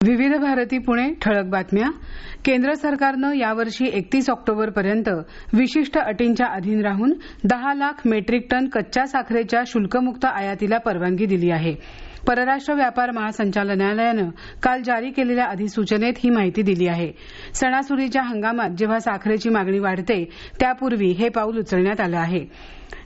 विविध भारती पुणे ठळक बातम्या. केंद्र सरकारनं यावर्षी 31 ऑक्टोबरपर्यंत विशिष्ट अटींच्या अधीन राहून 10 लाख मेट्रिक टन कच्च्या साखरेच्या शुल्कमुक्त आयातीला परवानगी दिली आहे. परराष्ट्र व्यापार महासंचालनालयानं काल जारी केलेल्या अधिसूचनेत ही माहिती दिली आहे. सणासुदीच्या हंगामात जेव्हा साखरेची मागणी वाढते त्यापूर्वी हे पाऊल उचलण्यात आलं आहे.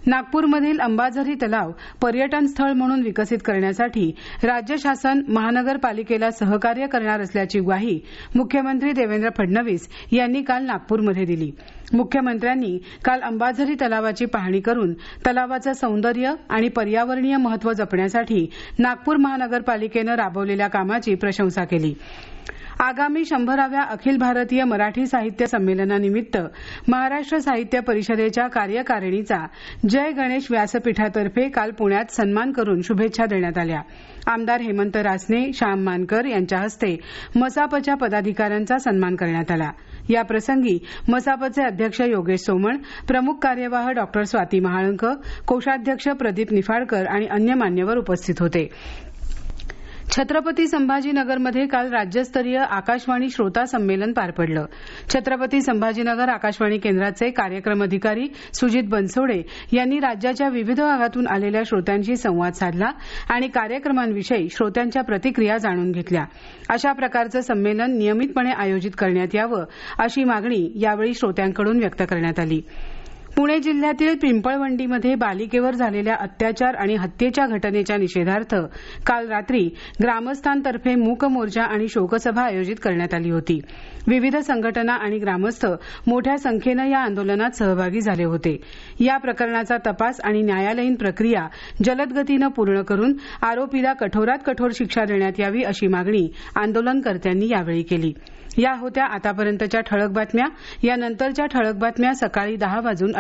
नागपूरमधील अंबाझरी तलाव पर्यटन स्थळ म्हणून विकसित करण्यासाठी राज्य शासन महानगरपालिकेला सहकार्य करणार असल्याची ग्वाही मुख्यमंत्री देवेंद्र फडणवीस यांनी काल नागपूरमध्ये दिली. मुख्यमंत्र्यांनी काल अंबाझरी तलावाची पाहणी करून तलावाचं सौंदर्य आणि पर्यावरणीय महत्त्व जपण्यासाठी नागपूर महानगरपालिकेनं राबवलेल्या कामाची प्रशंसा केली. आगामी 100व्या अखिल भारतीय मराठी साहित्य संमेलनानिमित्त महाराष्ट्र साहित्य परिषदेच्या कार्यकारिणीचा जय गणेश व्यासपीठातर्फे काल पुण्यात सन्मान करून शुभेच्छा देण्यात आल्या. आमदार हेमंत रासने, श्याम मानकर यांच्या हस्ते मसापच्या पदाधिकाऱ्यांचा सन्मान करण्यात आला. या प्रसंगी मसापचे अध्यक्ष योगेश सोमण, प्रमुख कार्यवाह डॉ. स्वाती महाळंक, कोषाध्यक्ष प्रदीप निफाडकर आणि अन्य मान्यवर उपस्थित होते. छत्रपती संभाजीनगरमध्ये काल राज्यस्तरीय आकाशवाणी श्रोता संमेलन पार पडलं. छत्रपती संभाजीनगर आकाशवाणी केंद्राचे कार्यक्रम अधिकारी सुजित बनसोडे यांनी राज्याच्या विविध भागातून आलेल्या श्रोत्यांशी संवाद साधला आणि कार्यक्रमांविषयी श्रोत्यांच्या प्रतिक्रिया जाणून घेतल्या. अशा प्रकारचं संमेलन नियमितपणे आयोजित करण्यात यावं अशी मागणी यावेळी श्रोत्यांकडून व्यक्त करण्यात आली. पुणे जिल्ह्यातील पिंपळवंडीमध्ये बालिकेवर झालेल्या अत्याचार आणि हत्येच्या घटनेच्या निषेधार्थ काल रात्री ग्रामस्थांतर्फे मूक मोर्चा आणि शोकसभा आयोजित करण्यात आली होती. विविध संघटना आणि ग्रामस्थ मोठ्या संख्येनं या आंदोलनात सहभागी झाले होते. या प्रकरणाचा तपास आणि न्यायालयीन प्रक्रिया जलद गतीनं पूर्ण करून आरोपीला कठोरात कठोर शिक्षा देण्यात यावी अशी मागणी आंदोलनकर्त्यांनी यावेळी केली. या होत्या आतापर्यंतच्या ठळक बातम्या. यानंतरच्या ठळक बातम्या सकाळी 10:58 वाजून